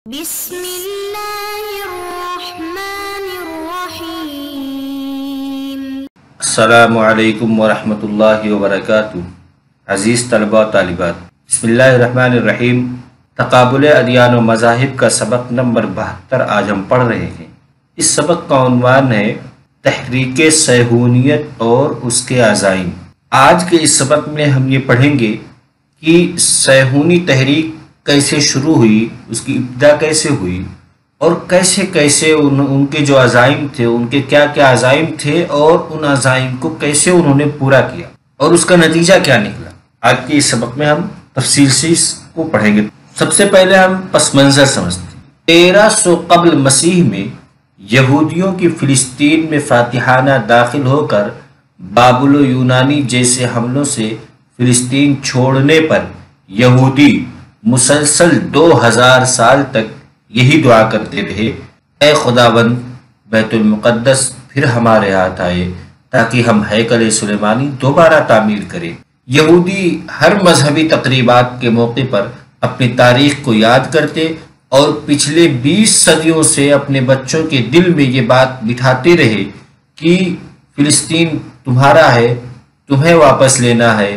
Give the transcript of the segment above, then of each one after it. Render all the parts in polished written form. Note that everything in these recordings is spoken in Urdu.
بسم اللہ الرحمن الرحیم۔ السلام علیکم ورحمۃ اللہ وبرکاتہ۔ عزیز طلبہ و طالبات، بسم اللہ الرحمن الرحیم۔ تقابل ادیان و مذاہب کا سبق نمبر 72 آج ہم پڑھ رہے ہیں۔ اس سبق کا عنوان ہے تحریک صیہونیت اور اس کے عزائم۔ آج کے اس سبق میں ہم یہ پڑھیں گے کہ صیہونی تحریک کیسے شروع ہوئی، اس کی ابتدا کیسے ہوئی، اور کیسے ان کے جو عزائم تھے، ان کے کیا کیا عزائم تھے، اور ان عزائم کو کیسے انہوں نے پورا کیا، اور اس کا نتیجہ کیا نکلا۔ آج کے اس سبق میں ہم تفصیل سے اس کو پڑھیں گے۔ سب سے پہلے ہم پس منظر سمجھتے ہیں۔ 1300 قبل مسیح میں یہودیوں کی فلسطین میں فاتحانہ داخل ہو کر بابل و یونانی جیسے حملوں سے فلسطین چھوڑنے پر یہودی مسلسل 2000 سال تک یہی دعا کرتے رہے، اے خداوند بیت المقدس پھر ہمارے ہاتھ آئے تاکہ ہم ہیکل سلیمانی دوبارہ تعمیر کریں۔ یہودی ہر مذہبی تقریبات کے موقع پر اپنی تاریخ کو یاد کرتے اور پچھلے 20 صدیوں سے اپنے بچوں کے دل میں یہ بات بٹھاتے رہے کہ فلسطین تمہارا ہے، تمہیں واپس لینا ہے،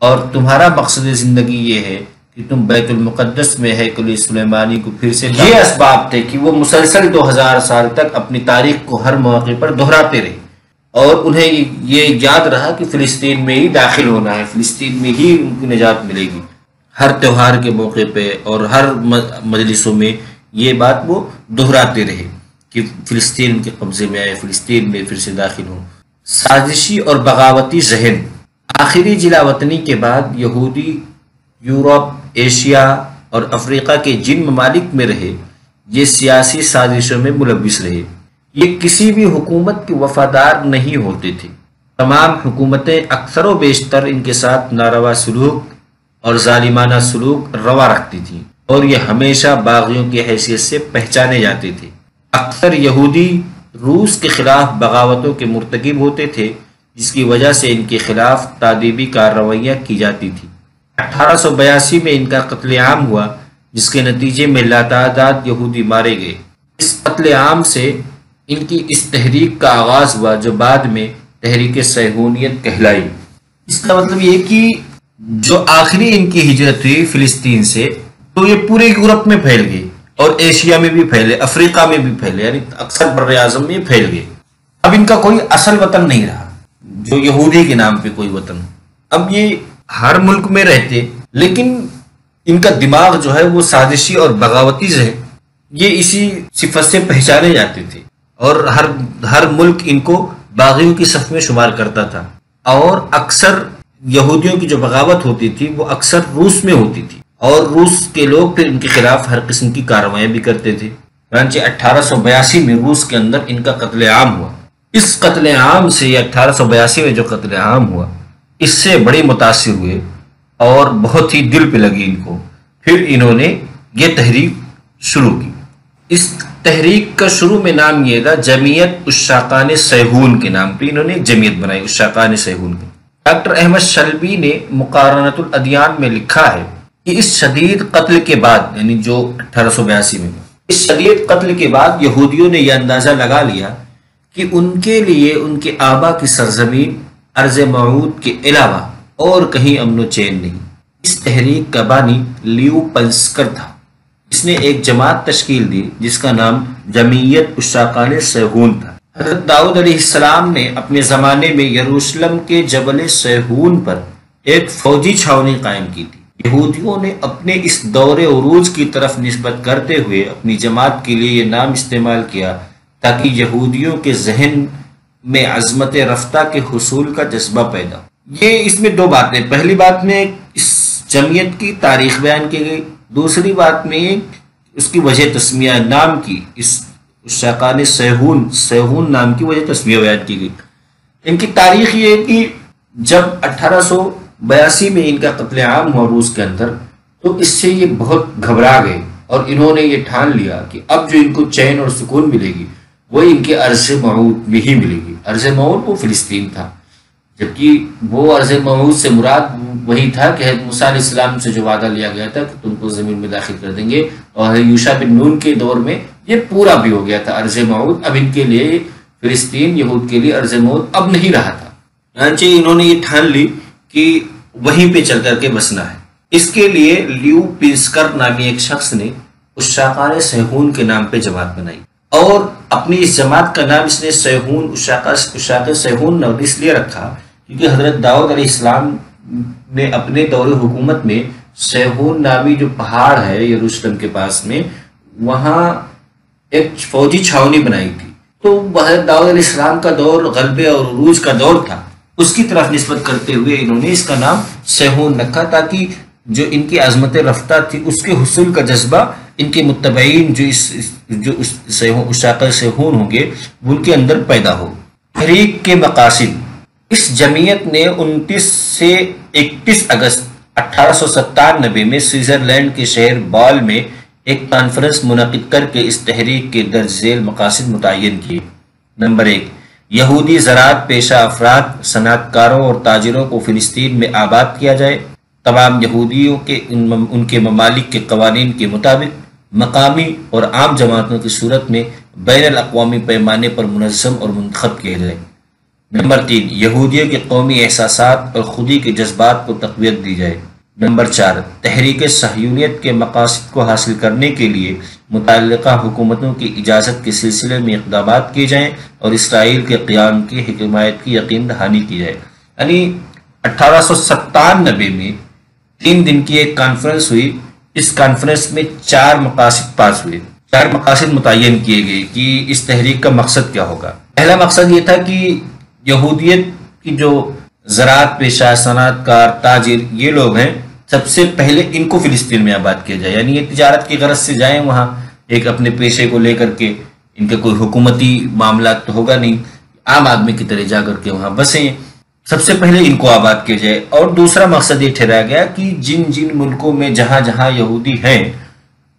اور تمہارا مقصد زندگی یہ ہے کہ تم بیت المقدس میں ہیکل سلیمانی کو پھر سے۔ یہ اسباب تھے کہ وہ مسلسل 2000 سال تک اپنی تاریخ کو ہر موقع پر دہراتے رہے، اور انہیں یہ یاد رہا کہ فلسطین میں ہی داخل ہونا ہے، فلسطین میں ہی ان کی نجات ملے گی۔ ہر تہوار کے موقع پہ اور ہر مجلسوں میں یہ بات وہ دہراتے رہے کہ فلسطین ان کے قبضے میں آئے، فلسطین میں پھر سے داخل ہو۔ سازشی اور بغاوتی ذہن۔ آخری جلا وطنی کے بعد یہودی یورپ، ایشیا اور افریقہ کے جن ممالک میں رہے، یہ سیاسی سازشوں میں ملوث رہے۔ یہ کسی بھی حکومت کے وفادار نہیں ہوتے تھے۔ تمام حکومتیں اکثر و بیشتر ان کے ساتھ ناروا سلوک اور ظالمانہ سلوک روا رکھتی تھیں، اور یہ ہمیشہ باغیوں کی حیثیت سے پہچانے جاتے تھے۔ اکثر یہودی روس کے خلاف بغاوتوں کے مرتکب ہوتے تھے، جس کی وجہ سے ان کے خلاف تادیبی کارروائیاں کی جاتی تھیں۔ 1882 میں ان کا قتل عام ہوا، جس کے نتیجے میں لاتعداد یہودی مارے گئے۔ اس قتل عام سے ان کی اس تحریک کا آغاز ہوا جو بعد میں تحریک صیہونیت کہلائی۔ اس کا مطلب یہ کہ جو آخری ان کی ہجرت ہوئی فلسطین سے، تو یہ پورے یورپ میں پھیل گئی، اور ایشیا میں بھی پھیلے، افریقہ میں بھی پھیلے، یعنی اکثر بر اعظم میں پھیل گئے۔ اب ان کا کوئی اصل وطن نہیں رہا، جو یہودی کے نام پہ کوئی وطن۔ اب یہ ہر ملک میں رہتے، لیکن ان کا دماغ جو ہے وہ سازشی اور بغاوتی ہے، یہ اسی صفت سے پہچانے جاتے تھے، اور ہر ملک ان کو باغیوں کی صف میں شمار کرتا تھا۔ اور اکثر یہودیوں کی جو بغاوت ہوتی تھی وہ اکثر روس میں ہوتی تھی، اور روس کے لوگ پھر ان کے خلاف ہر قسم کی کارروائیاں بھی کرتے تھے۔ چنانچہ 1882 میں روس کے اندر ان کا قتل عام ہوا۔ اس قتل عام سے، 1882 میں جو قتل عام ہوا، اس سے بڑے متاثر ہوئے اور بہت ہی دل پہ لگی ان کو۔ پھر انہوں نے یہ تحریک شروع کی۔ اس تحریک کا شروع میں نام یہ تھا جمعیت عشاقان صیہون کے نام پہ انہوں نے ایک جمعیت بنائی، عشاقان صیہون کی۔ ڈاکٹر احمد شلبی نے مقارنۃ الادیان میں لکھا ہے کہ اس شدید قتل کے بعد، یعنی جو 1882 میں، اس شدید قتل کے بعد یہودیوں نے یہ اندازہ لگا لیا کہ ان کے لیے ان کے آبا کی سرزمین ارض موعود کے علاوہ اور کہیں امن و چین نہیں۔ اس تحریک کا بانی لیو پنسکر تھا، جس نے ایک جماعت تشکیل دی جس کا نام جمعیت عشاقان صیہون تھا۔ حضرت داؤد علیہ السلام نے اپنے زمانے میں یروشلم کے جبل صیہون پر ایک فوجی چھاونی قائم کی تھی۔ یہودیوں نے اپنے اس دور عروج کی طرف نسبت کرتے ہوئے اپنی جماعت کے لیے یہ نام استعمال کیا تاکہ یہودیوں کے ذہن میں عظمت رفتہ کے حصول کا جذبہ پیدا۔ یہ اس میں دو باتیں، پہلی بات میں اس جمعیت کی تاریخ بیان کی گئی، دوسری بات میں اس کی وجہ تسمیہ نام کی، اس عشاقان صیہون نام کی وجہ تسمیہ بیان کی گئی۔ ان کی تاریخ یہ ہے کہ جب 1882 میں ان کا قتل عام ہوا روس کے اندر، تو اس سے یہ بہت گھبرا گئے، اور انہوں نے یہ ٹھان لیا کہ اب جو ان کو چین اور سکون ملے گی وہ ان کے ارض موعود میں ہی ملے گی۔ ارض موعود وہ فلسطین تھا۔ جبکہ وہ ارض موعود سے مراد وہی تھا کہ حضرت موسیٰ علیہ السلام سے جو وعدہ لیا گیا تھا کہ تم کو زمین میں داخل کر دیں گے، اور یوشع بن نون کے دور میں یہ پورا بھی ہو گیا تھا ارض موعود۔ اب ان کے لیے فلسطین، یہود کے لیے ارض موعود اب نہیں رہا تھا، چنانچہ انہوں نے یہ ٹھان لی کہ وہیں پہ چل کر کے بسنا ہے۔ اس کے لیے لیو پینسکر نامی ایک شخص نے عشاقان سیہون کے نام پہ جماعت بنائی، اور اپنی اس جماعت کا نام اس نے سیہون، عشاق سیہون اس لیے رکھا کیونکہ حضرت داؤد علیہ السلام نے اپنے دور حکومت میں سیہون نامی جو پہاڑ ہے یروشلم کے پاس میں، وہاں ایک فوجی چھاونی بنائی تھی۔ تو حضرت داؤد علیہ السلام کا دور غلبے اور عروج کا دور تھا، اس کی طرف نسبت کرتے ہوئے انہوں نے اس کا نام سیہون رکھا، تاکہ جو ان کی عظمت رفتہ تھی اس کے حصول کا جذبہ ان کے متبعین جو عشاق سیہون ہوں گے ان کے اندر پیدا ہو۔ تحریک کے مقاصد: اس جمعیت نے 29 سے 31 اگست 1897 میں سوئٹزرلینڈ کے شہر بال میں ایک کانفرنس منعقد کر کے اس تحریک کے درج ذیل مقاصد متعین کیے۔ نمبر 1، یہودی زراعت پیشہ افراد، صنعت کاروں اور تاجروں کو فلسطین میں آباد کیا جائے۔ تمام یہودیوں کے ان کے ممالک کے قوانین کے مطابق مقامی اور عام جماعتوں کی صورت میں بین الاقوامی پیمانے پر منظم اور منتخب کیا جائے۔ نمبر 3، یہودیوں کے قومی احساسات اور خودی کے جذبات کو تقویت دی جائے۔ نمبر 4، تحریک صہیونیت کے مقاصد کو حاصل کرنے کے لیے متعلقہ حکومتوں کی اجازت کے سلسلے میں اقدامات کیے جائیں اور اسرائیل کے قیام کی حمایت کی یقین دہانی کی جائے۔ یعنی 1897 میں 3 دن کی ایک کانفرنس ہوئی، اس کانفرنس میں 4 مقاصد پاس ہوئے، 4 مقاصد متعین کیے گئے کہ اس تحریک کا مقصد کیا ہوگا۔ پہلا مقصد یہ تھا کہ یہودیت کی جو زراعت پیشہ، صنعت کار، تاجر یہ لوگ ہیں، سب سے پہلے ان کو فلسطین میں آباد کیا جائے۔ یعنی یہ تجارت کی غرض سے جائیں وہاں ایک اپنے پیشے کو لے کر کے، ان کا کوئی حکومتی معاملات تو ہوگا نہیں، عام آدمی کی طرح جا کر کے وہاں بسیں، سب سے پہلے ان کو آباد کیا جائے۔ اور دوسرا مقصد یہ ٹھہرایا گیا کہ جن جن ملکوں میں جہاں جہاں یہودی ہیں،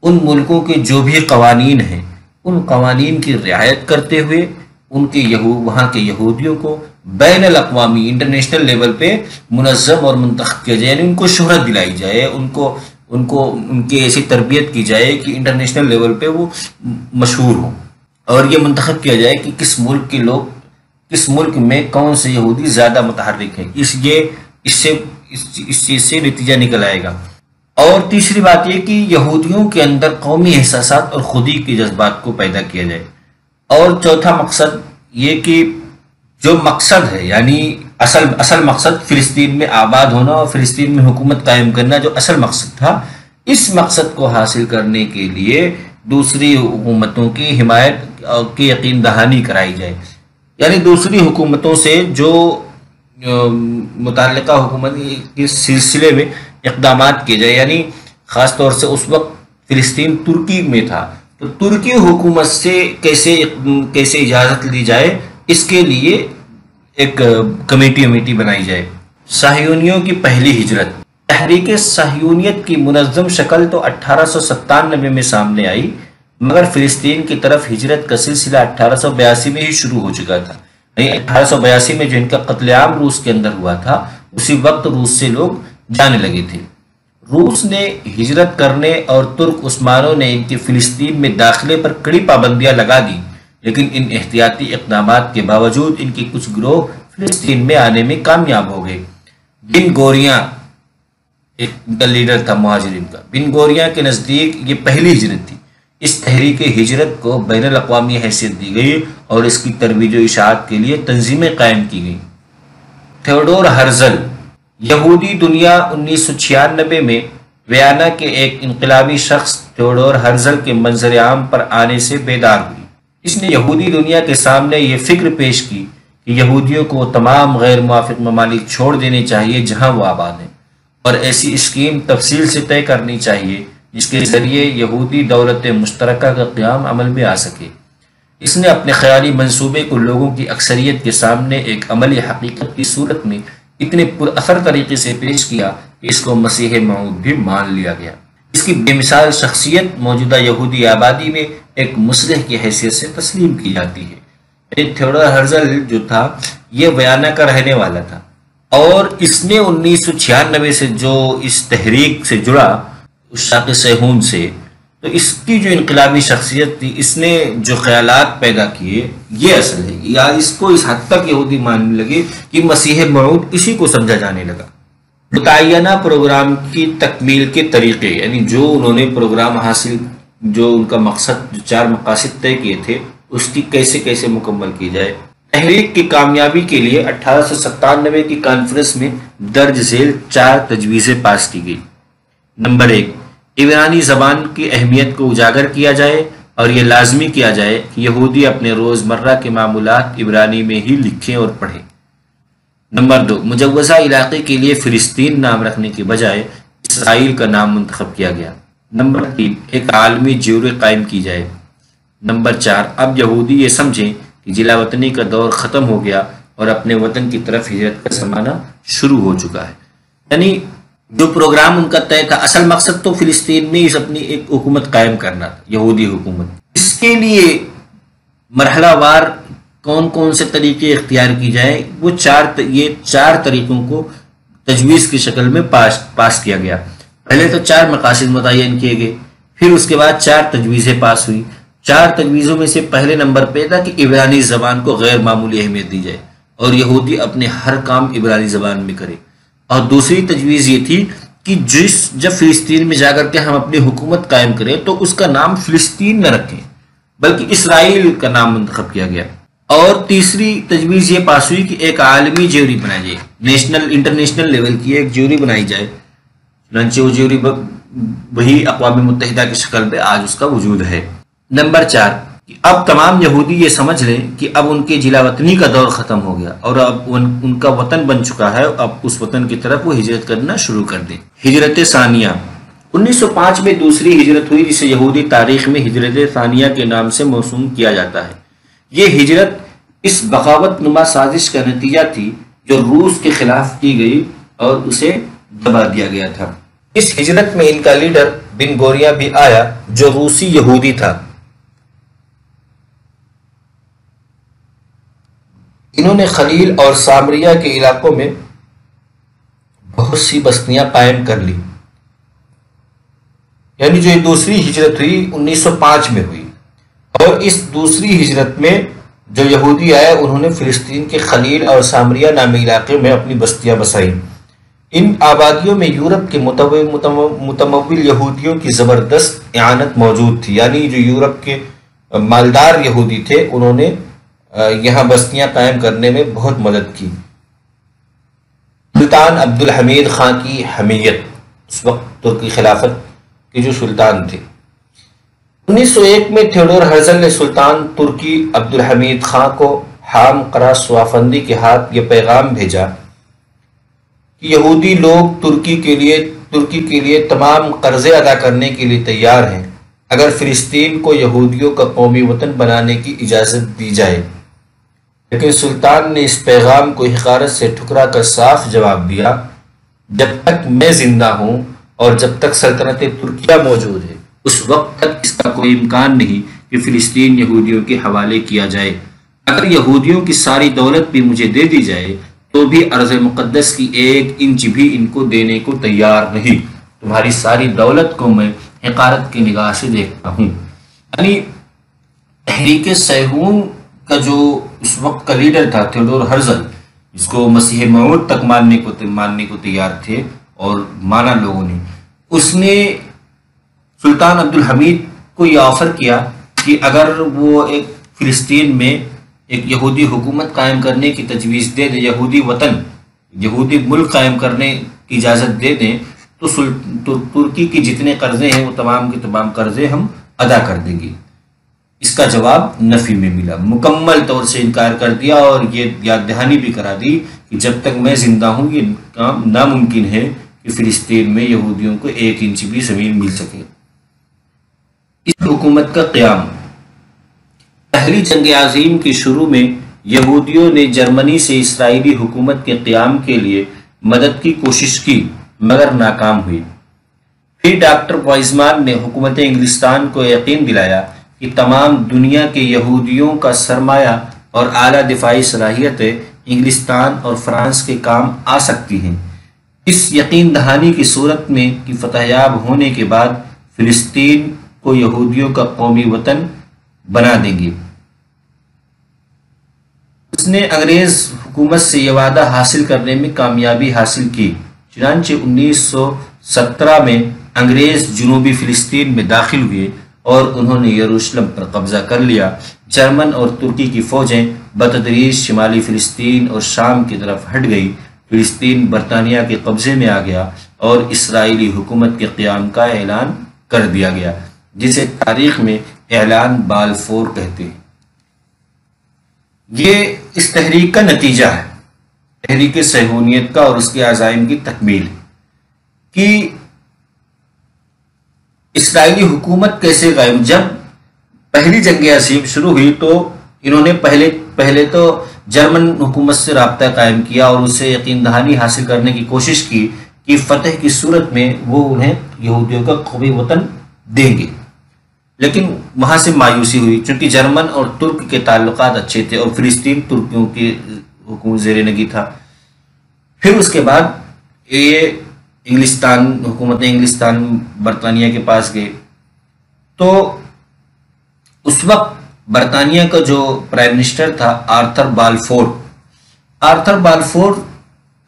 ان ملکوں کے جو بھی قوانین ہیں، ان قوانین کی رعایت کرتے ہوئے ان کے وہاں کے یہودیوں کو بین الاقوامی انٹرنیشنل لیول پہ منظم اور منتخب کیا جائے، یعنی ان کو شہرت دلائی جائے، ان کی ایسی تربیت کی جائے کہ انٹرنیشنل لیول پہ وہ مشہور ہوں، اور یہ منتخب کیا جائے کہ کس ملک میں کون سے یہودی زیادہ متحرک ہیں۔ اس چیز سے نتیجہ نکل آئے گا۔ اور تیسری بات یہ کہ یہودیوں کے اندر قومی احساسات اور خودی کے جذبات کو پیدا کیا جائے۔ اور چوتھا مقصد یہ کہ جو مقصد ہے، یعنی اصل مقصد فلسطین میں آباد ہونا اور فلسطین میں حکومت قائم کرنا جو اصل مقصد تھا، اس مقصد کو حاصل کرنے کے لیے دوسری حکومتوں کی حمایت کی یقین دہانی کرائی جائے۔ یعنی دوسری حکومتوں سے جو متعلقہ حکومت کے سلسلے میں اقدامات کیے جائے، یعنی خاص طور سے اس وقت فلسطین ترکی میں تھا، تو ترکی حکومت سے کیسے اجازت لی جائے، اس کے لیے ایک کمیٹی بنائی جائے۔ صہیونیوں کی پہلی ہجرت: تحریک صہیونیت کی منظم شکل تو 1897 میں سامنے آئی، مگر فلسطین کی طرف ہجرت کا سلسلہ 1882 میں ہی شروع ہو چکا تھا۔ 1882 میں جو ان کا قتل عام روس کے اندر ہوا تھا، اسی وقت روس سے لوگ جانے لگے تھے۔ روس نے ہجرت کرنے اور ترک عثمانوں نے ان کے فلسطین میں داخلے پر کڑی پابندیاں لگا دی، لیکن ان احتیاطی اقدامات کے باوجود ان کے کچھ گروہ فلسطین میں آنے میں کامیاب ہو گئے۔ بن گوریا ایک لیڈر تھا مہاجرین کا، بن گوریا کے نزدیک یہ پہلی ہجرت تھی۔ اس تحریک ہجرت کو بین الاقوامی حیثیت دی گئی اور اس کی ترویج و اشاعت کے لیے تنظیمیں قائم کی گئیں۔ تھیوڈور ہرزل: یہودی دنیا 1996 میں ویانا کے ایک انقلابی شخص تھیوڈور ہرزل کے منظر عام پر آنے سے بیدار ہوئی۔ اس نے یہودی دنیا کے سامنے یہ فکر پیش کی کہ یہودیوں کو تمام غیر موافق ممالک چھوڑ دینے چاہیے جہاں وہ آباد ہیں، اور ایسی اسکیم تفصیل سے طے کرنی چاہیے جس کے ذریعے یہودی دولت مشترکہ کا قیام عمل میں آ سکے۔ اس نے اپنے خیالی منصوبے کو لوگوں کی اکثریت کے سامنے ایک عملی حقیقت کی صورت میں اتنے پر اثر طریقے سے پیش کیا کہ اس کو مسیح موعود بھی مان لیا گیا۔ اس کی بے مثال شخصیت موجودہ یہودی آبادی میں ایک مصلح کی حیثیت سے تسلیم کی جاتی ہے۔ تھیوڈور ہرزل جو تھا یہ ویانا کا رہنے والا تھا، اور اس نے 1996 سے جو اس تحریک سے جڑا عشاق صہیون سے، تو اس کی جو انقلابی شخصیت تھی، اس نے جو خیالات پیدا کیے، یہ اصل ہے، یا اس کو اس حد تک یہودی ماننے لگے کہ مسیح موعود اسی کو سمجھا جانے لگا۔ متعینہ پروگرام کی تکمیل کے طریقے، یعنی جو انہوں نے پروگرام حاصل، جو ان کا مقصد، جو 4 مقاصد طے کیے تھے، اس کی کیسے کیسے مکمل کی جائے۔ تحریک کی کامیابی کے لیے 1897 کی کانفرنس میں درج ذیل 4 تجویزیں پاس کی گئی۔ نمبر 1، عبرانی زبان کی اہمیت کو اجاگر کیا جائے اور یہ لازمی کیا جائے کہ یہودی اپنے روزمرہ کے معمولات عبرانی میں ہی لکھیں اور پڑھیں۔ نمبر 2، مجوزہ علاقے کے لیے فلسطین نام رکھنے کے بجائے اسرائیل کا نام منتخب کیا گیا۔ نمبر 3، ایک عالمی جیوری قائم کی جائے۔ نمبر 4، اب یہودی یہ سمجھیں کہ جلا وطنی کا دور ختم ہو گیا اور اپنے وطن کی طرف ہجرت کا زمانہ شروع ہو چکا ہے۔ یعنی جو پروگرام ان کا طے تھا، اصل مقصد تو فلسطین میں اس اپنی ایک حکومت قائم کرنا تھا، یہودی حکومت۔ اس کے لیے مرحلہ وار کون کون سے طریقے اختیار کی جائیں، وہ یہ 4 طریقوں کو تجویز کی شکل میں پاس کیا گیا۔ پہلے تو 4 مقاصد متعین کیے گئے، پھر اس کے بعد 4 تجویزیں پاس ہوئی۔ 4 تجویزوں میں سے پہلے نمبر پہ تھا کہ عبرانی زبان کو غیر معمولی اہمیت دی جائے اور یہودی اپنے ہر کام عبرانی زبان میں کرے۔ اور دوسری تجویز یہ تھی کہ جب فلسطین میں جا کر کے ہم اپنی حکومت قائم کریں تو اس کا نام فلسطین نہ رکھیں بلکہ اسرائیل کا نام منتخب کیا گیا۔ اور تیسری تجویز یہ پاس ہوئی کہ ایک عالمی جیوری بنائی جائے، انٹرنیشنل لیول کی ایک جیوری بنائی جائے۔ چنانچہ وہ جیوری وہی اقوام متحدہ کی شکل میں آج اس کا وجود ہے۔ نمبر 4، کہ اب تمام یہودی یہ سمجھ لیں کہ اب ان کے جلا وطنی کا دور ختم ہو گیا اور اب ان کا وطن بن چکا ہے، اب اس وطن کی طرف وہ ہجرت کرنا شروع کر دیں۔ ہجرت ثانیہ 1905 میں دوسری ہجرت ہوئی، جسے یہودی تاریخ میں ہجرت ثانیہ کے نام سے موسوم کیا جاتا ہے۔ یہ ہجرت اس بغاوت نما سازش کا نتیجہ تھی جو روس کے خلاف کی گئی اور اسے دبا دیا گیا تھا۔ اس ہجرت میں ان کا لیڈر بن گوریا بھی آیا جو روسی یہودی تھا۔ انہوں نے خلیل اور سامریہ کے علاقوں میں بہت سی بستیاں قائم کر لی، یعنی جو یہ دوسری ہجرت ہوئی 1905 میں ہوئی۔ اور اس دوسری ہجرت میں جو یہودی آئے انہوں نے فلسطین کے خلیل اور سامریہ نامی علاقے میں اپنی بستیاں بسائیں۔ ان آبادیوں میں یورپ کے متمول یہودیوں کی زبردست اعانت موجود تھی، یعنی جو یورپ کے مالدار یہودی تھے انہوں نے یہاں بستیاں قائم کرنے میں بہت مدد کی۔ سلطان عبدالحمید خان کی حمیت، اس وقت ترکی خلافت کے جو سلطان تھے، 1901 میں تھیوڈور ہرزل نے سلطان ترکی عبدالحمید خان کو حام قرا سوافندی کے ہاتھ یہ پیغام بھیجا کہ یہودی لوگ ترکی کے لیے تمام قرضے ادا کرنے کے لیے تیار ہیں اگر فلسطین کو یہودیوں کا قومی وطن بنانے کی اجازت دی جائے۔ لیکن سلطان نے اس پیغام کو حقارت سے ٹھکرا کر صاف جواب دیا، جب تک میں زندہ ہوں اور جب تک سلطنت ترکیہ موجود ہے اس وقت تک اس کا کوئی امکان نہیں کہ فلسطین یہودیوں کے حوالے کیا جائے۔ اگر یہودیوں کی ساری دولت بھی مجھے دے دی جائے تو بھی ارض مقدس کی 1 انچ بھی ان کو دینے کو تیار نہیں۔ تمہاری ساری دولت کو میں حقارت کی نگاہ سے دیکھتا ہوں۔ یعنی تحریک صہیون کا جو اس وقت کا لیڈر تھا تھیوڈور ہرزل، جس کو مسیح موعود تک ماننے کو تیار تھے اور مانا لوگوں نے، اس نے سلطان عبدالحمید کو یہ آفر کیا کہ اگر وہ ایک فلسطین میں ایک یہودی حکومت قائم کرنے کی تجویز دے دیں، یہودی ملک قائم کرنے کی اجازت دے دیں تو ترکی کی جتنے قرضے ہیں وہ تمام کے تمام قرضے ہم ادا کر دیں گے۔ اس کا جواب نفی میں ملا، مکمل طور سے انکار کر دیا اور یہ یاد دہانی بھی کرا دی کہ جب تک میں زندہ ہوں یہ کام ناممکن ہے کہ فلسطین میں یہودیوں کو 1 انچ بھی زمین مل سکے۔ اس حکومت کا قیام، پہلی جنگ عظیم کے شروع میں یہودیوں نے جرمنی سے اسرائیلی حکومت کے قیام کے لیے مدد کی کوشش کی مگر ناکام ہوئی۔ پھر ڈاکٹر وائزمان نے حکومت انگلستان کو یقین دلایا کہ تمام دنیا کے یہودیوں کا سرمایہ اور اعلیٰ دفاعی صلاحیتیں انگلستان اور فرانس کے کام آ سکتی ہیں۔ اس یقین دہانی کی صورت میں کہ فتح یاب ہونے کے بعد فلسطین کو یہودیوں کا قومی وطن بنا دیں گے۔ اس نے انگریز حکومت سے یہ وعدہ حاصل کرنے میں کامیابی حاصل کی، چنانچہ 1917 میں انگریز جنوبی فلسطین میں داخل ہوئے اور انہوں نے یروشلم پر قبضہ کر لیا۔ جرمن اور ترکی کی فوجیں بتدریج شمالی فلسطین اور شام کی طرف ہٹ گئی۔ فلسطین برطانیہ کے قبضے میں آ گیا اور اسرائیلی حکومت کے قیام کا اعلان کر دیا گیا، جسے تاریخ میں اعلان بالفور کہتے ہیں۔ یہ اس تحریک کا نتیجہ ہے، تحریک صہیونیت کا اور اس کے عزائم کی تکمیل کہ اسرائیلی حکومت کیسے قائم۔ جب پہلی جنگ عظیم شروع ہوئی تو انہوں نے پہلے تو جرمن حکومت سے رابطہ قائم کیا اور اسے یقین دہانی حاصل کرنے کی کوشش کی کہ فتح کی صورت میں وہ انہیں یہودیوں کا قومی وطن دیں گے، لیکن وہاں سے مایوسی ہوئی چونکہ جرمن اور ترک کے تعلقات اچھے تھے اور فلسطین ترکیوں کی حکومت زیر نگی تھا۔ پھر اس کے بعد یہ حکومت انگلستان برطانیہ کے پاس گئے، تو اس وقت برطانیہ کا جو پرائم منسٹر تھا آرتھر بالفور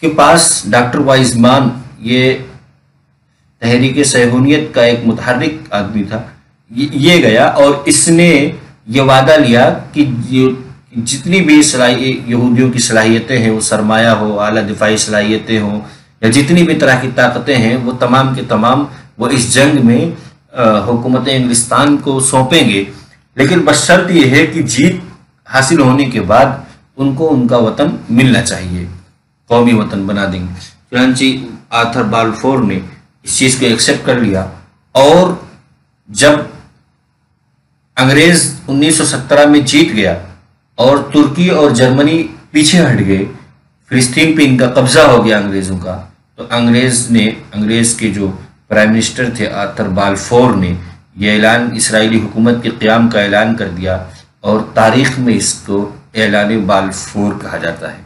کے پاس ڈاکٹر وائزمان، یہ تحریک صہیونیت کا ایک متحرک آدمی تھا، یہ گیا اور اس نے یہ وعدہ لیا کہ جتنی بھی یہودیوں کی صلاحیتیں ہیں، وہ سرمایہ ہو، اعلیٰ دفاعی صلاحیتیں ہوں یا جتنی بھی طرح کی طاقتیں ہیں، وہ تمام کے تمام وہ اس جنگ میں حکومت انگلستان کو سونپیں گے، لیکن بس شرط یہ ہے کہ جیت حاصل ہونے کے بعد ان کو ان کا وطن ملنا چاہیے، قومی وطن بنا دیں گے۔ چنانچہ آرتھر بالفور نے اس چیز کو ایکسیپٹ کر لیا، اور جب انگریز 1917 میں جیت گیا اور ترکی اور جرمنی پیچھے ہٹ گئے، فلسطین پہ ان کا قبضہ ہو گیا انگریزوں کا، تو انگریز کے جو پرائم منسٹر تھے آرتھر بالفور نے یہ اعلان اسرائیلی حکومت کے قیام کا اعلان کر دیا، اور تاریخ میں اس کو اعلان بالفور کہا جاتا ہے۔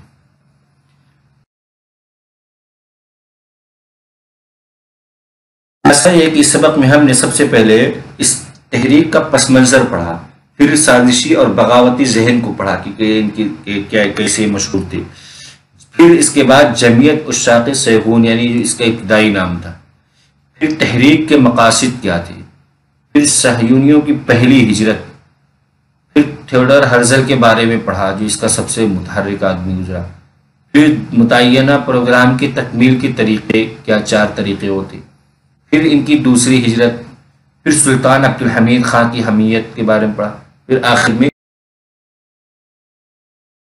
ایسا ہے کہ اس سبق میں ہم نے سب سے پہلے اس تحریک کا پس منظر پڑھا، پھر سازشی اور بغاوتی ذہن کو پڑھا کہ ان کی کیسے مشہور تھے، پھر اس کے بعد جمعیت عشاق صہیون یعنی اس کا ابتدائی نام تھا، پھر تحریک کے مقاصد کیا تھے، پھر صہیونیوں کی پہلی ہجرت، پھر تھیوڈر ہرزل کے بارے میں پڑھا جو اس کا سب سے متحرک آدمی گزرا، پھر متعینہ پروگرام کی تکمیل کے طریقے کیا 4 طریقے ہوتے، پھر ان کی دوسری ہجرت، پھر سلطان عبدالحمید خان کی حمیت کے بارے میں پڑھا، پھر آخر میں